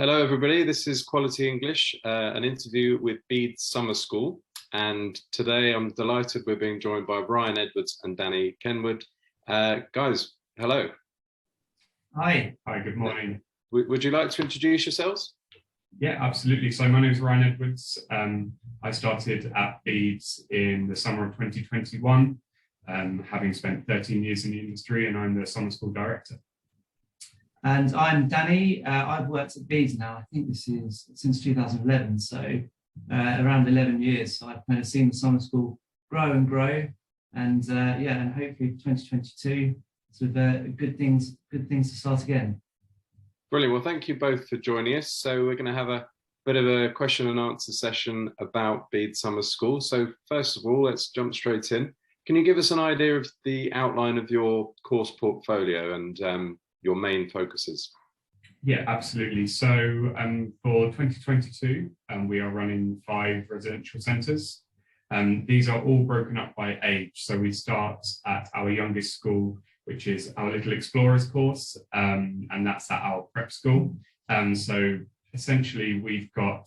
Hello, everybody. This is Quality English, an interview with Bede Summer School. And today I'm delighted we're being joined by Ryan Edwards and Danny Kenwood. Guys, hello. Hi. Hi, good morning. Would you like to introduce yourselves? Yeah, absolutely. So my name is Ryan Edwards. I started at Bede in the summer of 2021, having spent 13 years in the industry, and I'm the summer school director. And I'm Danny. I've worked at Bede now, I think this is since 2011, so around 11 years. So I've kind of seen the summer school grow and grow, and and hopefully 2022 sort of good things to start again. Brilliant. Well, thank you both for joining us. So we're going to have a bit of a question and answer session about Bede Summer School. So first of all, let's jump straight in. Can you give us an idea of the outline of your course portfolio and your main focuses? Yeah, absolutely. So for 2022, we are running 5 residential centres. These are all broken up by age. So we start at our youngest school, which is our Little Explorers course, and that's at our prep school. So essentially, we've got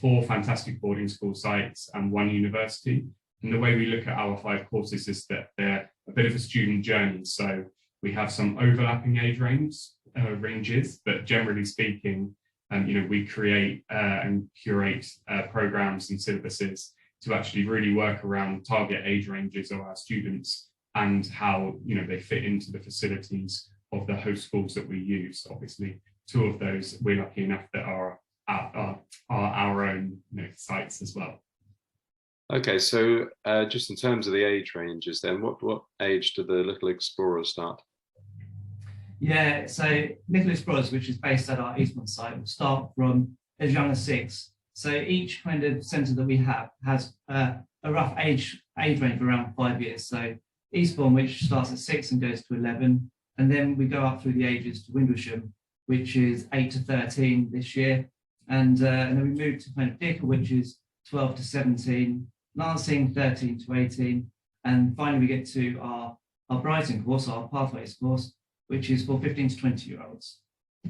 4 fantastic boarding school sites and 1 university. And the way we look at our 5 courses is that they're a bit of a student journey. So we have some overlapping age ranges, but generally speaking, we create and curate programs and syllabuses to actually really work around target age ranges of our students and how they fit into the facilities of the host schools that we use. Obviously, 2 of those we're lucky enough that are our own sites as well. Okay, so just in terms of the age ranges, then what age do the Little Explorers start? Yeah, so Liga Explorers, which is based at our Eastbourne site, will start from as young as 6. So each kind of centre that we have has a rough age range of around 5 years. So Eastbourne, which starts at 6 and goes to 11, and then we go up through the ages to Windlesham, which is 8 to 13 this year, and then we move to kind of Dicker, which is 12 to 17, Lancing 13 to 18, and finally we get to our Brighton course, our Pathways course, which is for 15 to 20-year-olds.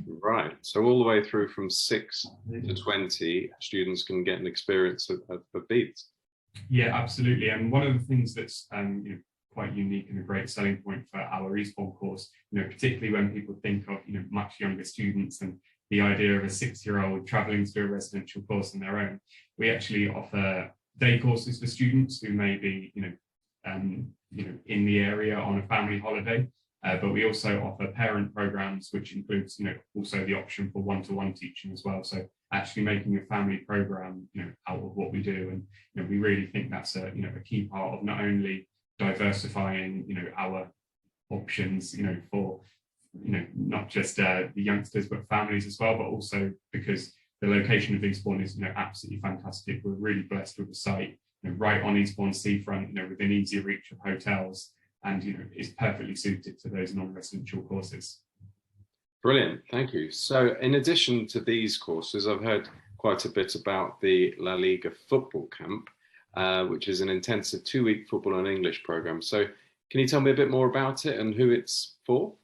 Right, so all the way through from 6 to 20, students can get an experience of Bede. Yeah, absolutely. And one of the things that's quite unique and a great selling point for our Eastbourne course, particularly when people think of much younger students and the idea of a 6-year-old travelling to a residential course on their own, we actually offer day courses for students who may be in the area on a family holiday. But we also offer parent programs, which includes, also the option for one-to-one teaching as well. So actually making a family program, out of what we do, and we really think that's a key part of not only diversifying, our options, for, not just the youngsters but families as well, but also because the location of Eastbourne is, absolutely fantastic. We're really blessed with the site, right on Eastbourne seafront, within easy reach of hotels. And is perfectly suited to those non-residential courses. Brilliant, thank you. So in addition to these courses, I've heard quite a bit about the Liga Football Camp, which is an intensive 2-week football and English program. So can you tell me a bit more about it and who it's for?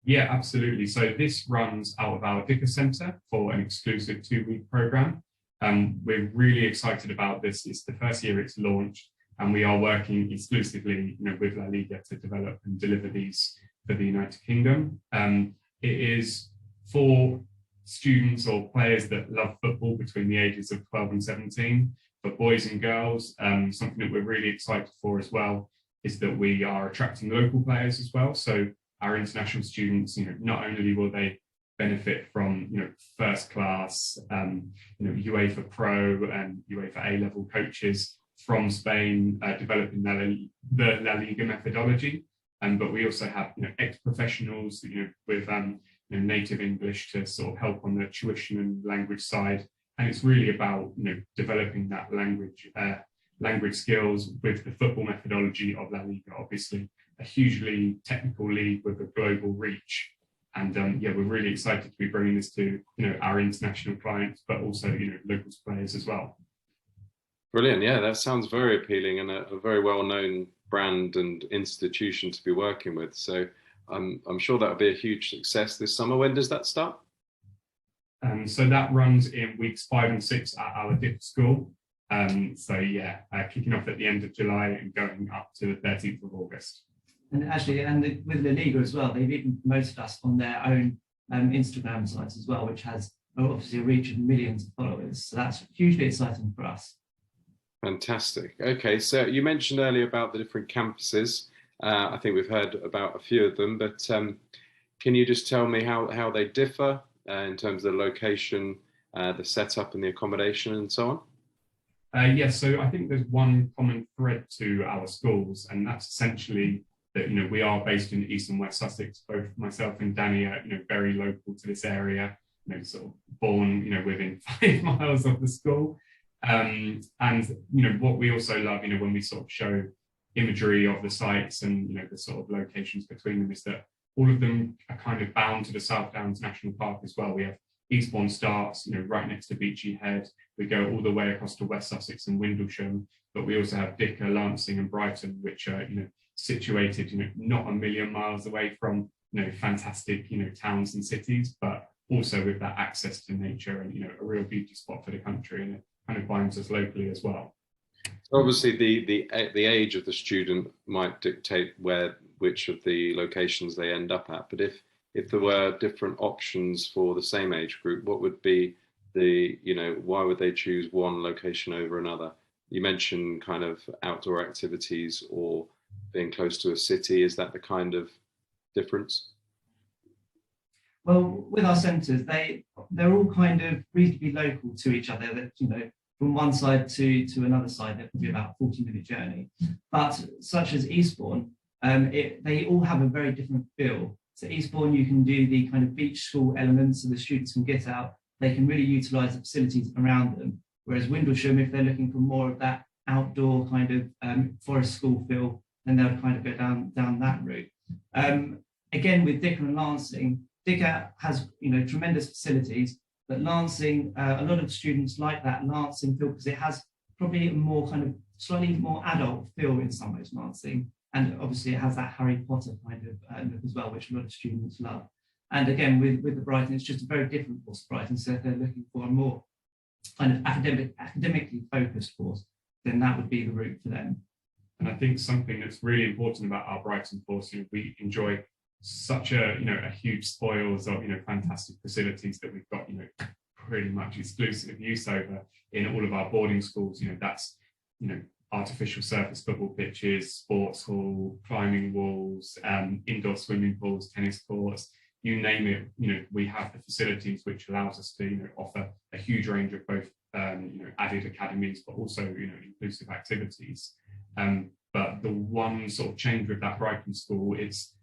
Yeah, absolutely. So this runs out of our Dicker Centre for an exclusive 2-week program. We're really excited about this. It's the first year it's launched, and we are working exclusively with La Liga to develop and deliver these for the United Kingdom. It is for students or players that love football between the ages of 12 and 17, for boys and girls. Something that we're really excited for as well is that we are attracting local players as well. So our international students, not only will they benefit from first class UEFA Pro and UEFA A-level coaches from Spain, developing the La Liga methodology, but we also have ex-professionals with native English to sort of help on the tuition and language side, and it's really about developing that language skills with the football methodology of La Liga. Obviously, a hugely technical league with a global reach, and we're really excited to be bringing this to our international clients, but also local players as well. Brilliant. Yeah, that sounds very appealing and a very well-known brand and institution to be working with. So I'm sure that'll be a huge success this summer. When does that start? So that runs in weeks 5 and 6 at our DIP school. So yeah, kicking off at the end of July and going up to the 13th of August. And actually, with the Liga as well, they've even promoted us on their own Instagram sites as well, which has obviously a reach of millions of followers. So that's hugely exciting for us. Fantastic. Okay, so you mentioned earlier about the different campuses. I think we've heard about a few of them, but can you just tell me how they differ in terms of the location, the setup and the accommodation and so on? Yes, so I think there's one common thread to our schools, and that's essentially that, we are based in East and West Sussex. Both myself and Danny are, very local to this area, sort of born, within 5 miles of the school. And, what we also love, when we sort of show imagery of the sites and, the sort of locations between them, is that all of them are kind of bound to the South Downs National Park as well. We have Eastbourne starts, right next to Beachy Head. We go all the way across to West Sussex and Windlesham, but we also have Dicker, Lancing and Brighton, which are, situated, not a million miles away from, fantastic, towns and cities, but also with that access to nature and, a real beauty spot for the country, and it kind of binds us locally as well. Obviously, the age of the student might dictate which of the locations they end up at. But if there were different options for the same age group, what would be why would they choose one location over another? You mentioned kind of outdoor activities or being close to a city. Is that the kind of difference? Well, with our centres, they're all kind of reasonably local to each other. That from one side to another side, they're probably about a 40-minute journey. But such as Eastbourne, they all have a very different feel. So Eastbourne, you can do the kind of beach school elements, so the students can get out. They can really utilise the facilities around them. Whereas Windlesham, if they're looking for more of that outdoor kind of forest school feel, then they'll kind of go down that route. Again, with Dicker and Lancing, Dicker has tremendous facilities, but Lancing, a lot of students like that Lancing feel because it has probably a more kind of slightly more adult feel in some ways, Lancing. And obviously it has that Harry Potter kind of look as well, which a lot of students love. And again, with the Brighton, it's just a very different course of Brighton. So if they're looking for a more kind of academically focused course, then that would be the route for them. And I think something that's really important about our Brighton course, we enjoy such a huge spoils of fantastic facilities that we've got pretty much exclusive use over in all of our boarding schools. That's artificial surface football pitches, sports hall, climbing walls, indoor swimming pools, tennis courts, you name it. We have the facilities which allows us to offer a huge range of both added academies, but also inclusive activities. But the one sort of change with that Brighton school, it's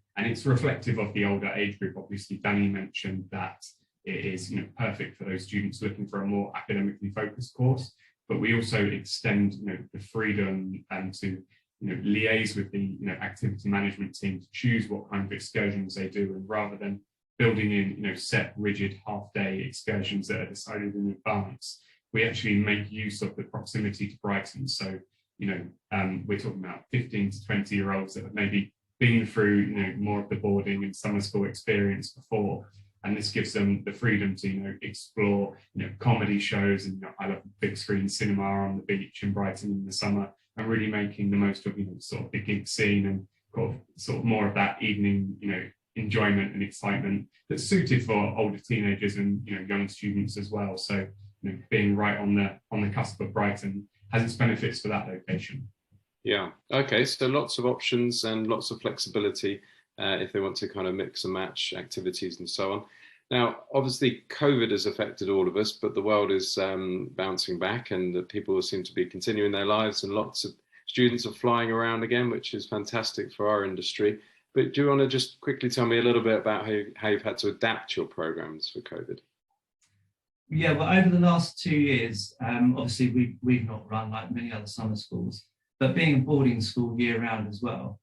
reflective of the older age group. Obviously, Danny mentioned that it is perfect for those students looking for a more academically focused course. But we also extend the freedom and to liaise with the activity management team to choose what kind of excursions they do, and rather than building in set rigid half-day excursions that are decided in advance, we actually make use of the proximity to Brighton. So we're talking about 15 to 20-year-olds that have maybe been through more of the boarding and summer school experience before, and this gives them the freedom to explore comedy shows, and I love big screen cinema on the beach in Brighton in the summer, and really making the most of sort of the gig scene and sort of more of that evening enjoyment and excitement that's suited for older teenagers and young students as well. So being right on the cusp of Brighton has its benefits for that location. Yeah. Okay. So lots of options and lots of flexibility if they want to kind of mix and match activities and so on. Now, obviously, COVID has affected all of us, but the world is bouncing back, and people seem to be continuing their lives, and lots of students are flying around again, which is fantastic for our industry. But do you want to just quickly tell me a little bit about how you've had to adapt your programs for COVID? Yeah, well, over the last 2 years, obviously we've not run like many other summer schools, but being a boarding school year round as well,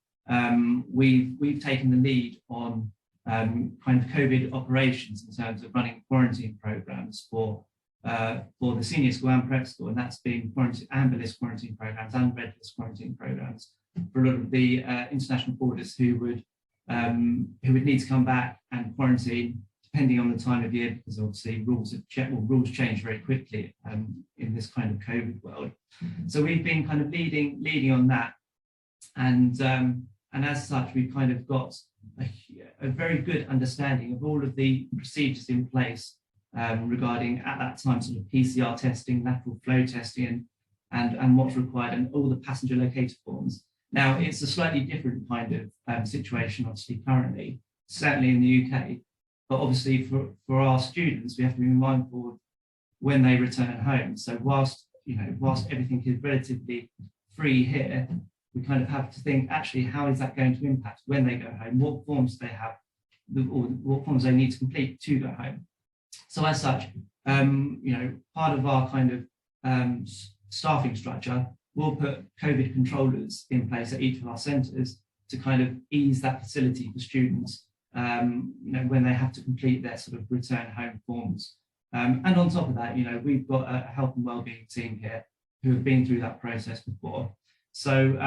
we've taken the lead on kind of COVID operations in terms of running quarantine programs for the senior school and prep school, and that's been amberless quarantine programs and redless quarantine programs for a lot of the international boarders who would need to come back and quarantine depending on the time of year, because obviously rules change very quickly in this kind of COVID world. So we've been kind of leading on that, and as such, we've kind of got a very good understanding of all of the procedures in place regarding, at that time, sort of PCR testing, lateral flow testing, and what's required, and all the passenger locator forms. Now, it's a slightly different kind of situation, obviously, currently, certainly in the UK, but obviously for our students, we have to be mindful of when they return home. So whilst everything is relatively free here, we kind of have to think, actually, how is that going to impact when they go home? What forms they have, or what forms they need to complete to go home? So as such, part of our kind of staffing structure, we'll put COVID controllers in place at each of our centres to kind of ease that facility for students, when they have to complete their sort of return home forms. And on top of that, we've got a health and wellbeing team here who have been through that process before. So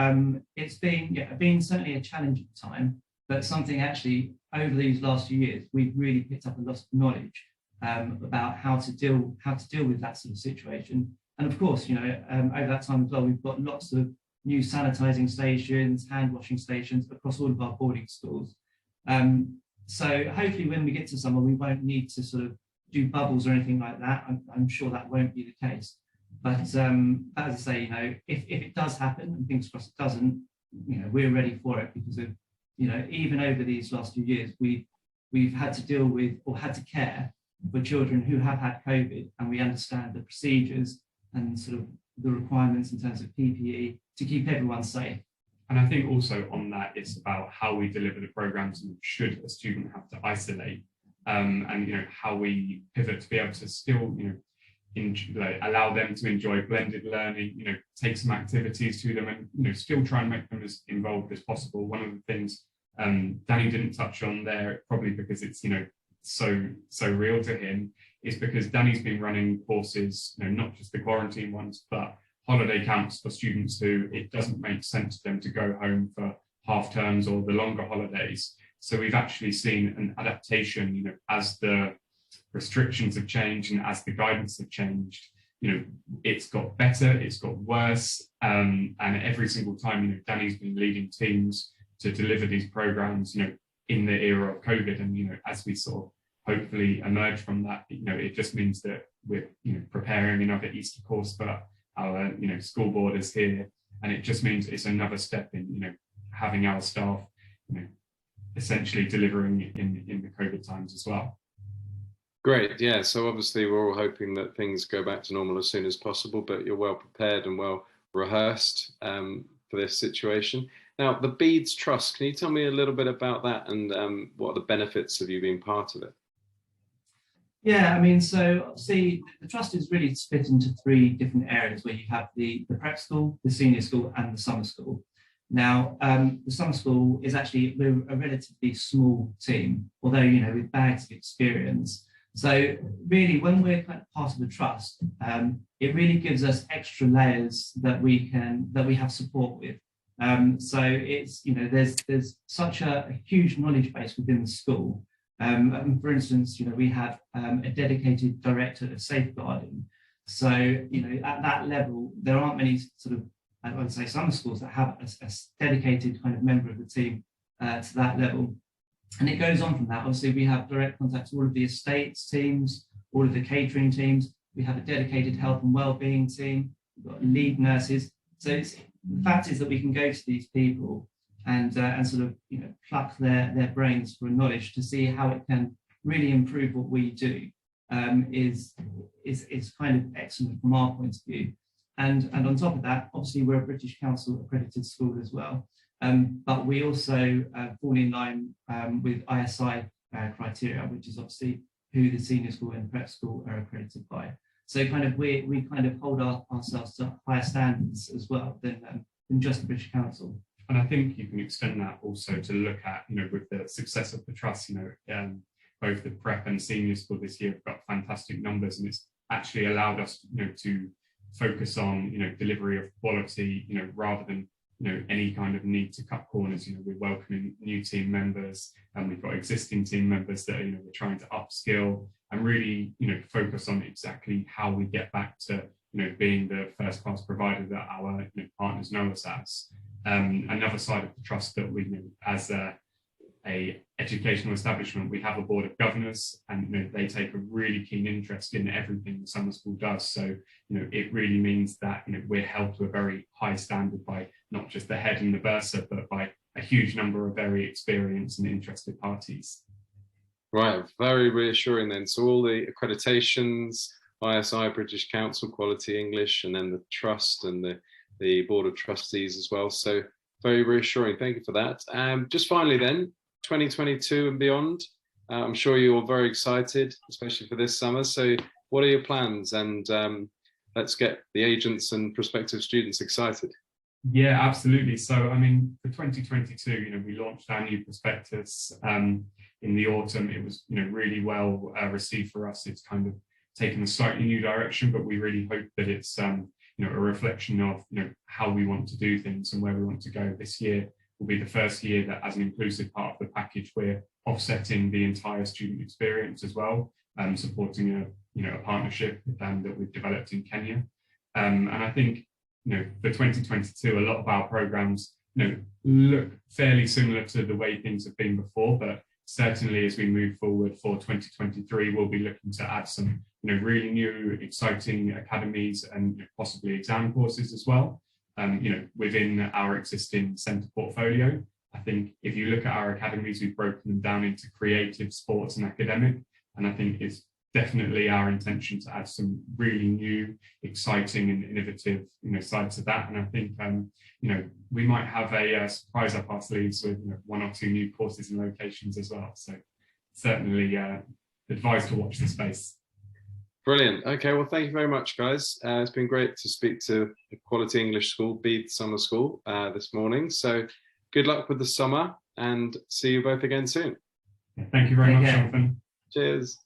it's been certainly a challenging time, but something actually over these last few years, we've really picked up a lot of knowledge about how to deal with that sort of situation. And of course, over that time as well, we've got lots of new sanitising stations, hand washing stations across all of our boarding schools. So hopefully when we get to summer, we won't need to sort of do bubbles or anything like that. I'm sure that won't be the case. But as I say, if it does happen, and fingers crossed it doesn't, we're ready for it, because of, even over these last few years, we've had to deal with, or had to care for children who have had COVID, and we understand the procedures and sort of the requirements in terms of PPE to keep everyone safe. And I think also on that, it's about how we deliver the programs, and should a student have to isolate, and how we pivot to be able to still allow them to enjoy blended learning, take some activities to them, and still try and make them as involved as possible. One of the things Danny didn't touch on there, probably because it's so real to him, is because Danny's been running courses, not just the quarantine ones, but holiday camps for students who it doesn't make sense for them to go home for half terms or the longer holidays. So we've actually seen an adaptation, as the restrictions have changed and as the guidance have changed. It's got better, it's got worse, and every single time, Danny's been leading teams to deliver these programs, in the era of COVID, and as we sort of hopefully emerge from that, it just means that we're preparing another Easter course for our school boarders here, and it just means it's another step in having our staff essentially delivering in the COVID times as well. Great, yeah. So obviously we're all hoping that things go back to normal as soon as possible, but you're well prepared and well rehearsed for this situation. Now, the Bede's Trust, can you tell me a little bit about that, and what are the benefits of you being part of it? Yeah, I mean, so obviously the trust is really split into three different areas, where you have the prep school, the senior school, and the summer school. Now, the summer school is actually, we're a relatively small team, although, with bags of experience. So really, when we're kind of part of the trust, it really gives us extra layers that we have support with. So it's, there's such a huge knowledge base within the school. For instance, we have a dedicated director of safeguarding. So, at that level, there aren't many sort of, I would say, summer schools that have a dedicated kind of member of the team to that level. And it goes on from that. Obviously, we have direct contact to all of the estates teams, all of the catering teams. We have a dedicated health and wellbeing team. We've got lead nurses. So the fact is that we can go to these people and sort of pluck their brains for knowledge to see how it can really improve what we do is kind of excellent from our point of view. And on top of that, obviously we're a British Council accredited school as well, but we also fall in line with ISI criteria, which is obviously who the senior school and prep school are accredited by. So kind of we kind of hold ourselves to higher standards as well than just the British Council. And I think you can extend that also to look at, with the success of the trust, both the prep and senior school this year have got fantastic numbers, and it's actually allowed us, to focus on, delivery of quality, rather than any kind of need to cut corners. We're welcoming new team members, and we've got existing team members that we're trying to upskill and really focus on exactly how we get back to being the first class provider that our partners know us as. Another side of the trust that we as a educational establishment, we have a board of governors, and they take a really keen interest in everything the summer school does. So it really means that we're held to a very high standard by not just the head and the bursar, but by a huge number of very experienced and interested parties. Right, very reassuring then. So all the accreditations, ISI, British Council, Quality English, and then the trust and the Board of Trustees as well. So very reassuring. Thank you for that. Just finally then, 2022 and beyond, I'm sure you're very excited, especially for this summer. So what are your plans? And let's get the agents and prospective students excited. Yeah, absolutely. So, I mean, for 2022, we launched our new prospectus in the autumn. It was, really well received for us. It's kind of taken a slightly new direction, but we really hope that it's, a reflection of, how we want to do things and where we want to go. This year will be the first year that, as an inclusive part of the package, we're offsetting the entire student experience as well, supporting a partnership that we've developed in Kenya. And I think, for 2022, a lot of our programs, look fairly similar to the way things have been before, but certainly as we move forward for 2023, we'll be looking to add some, really new, exciting academies and possibly exam courses as well, within our existing centre portfolio. I think if you look at our academies, we've broken them down into creative, sports and academic, and I think it's definitely our intention to add some really new, exciting and innovative, sides to that. And I think, we might have a surprise up our sleeves with one or two new courses and locations as well. So certainly advised to watch the space. Brilliant. Okay, well, thank you very much, guys. It's been great to speak to the Quality English School, Bede Summer School, this morning. So good luck with the summer and see you both again soon. Thank you very much, Jonathan. Cheers.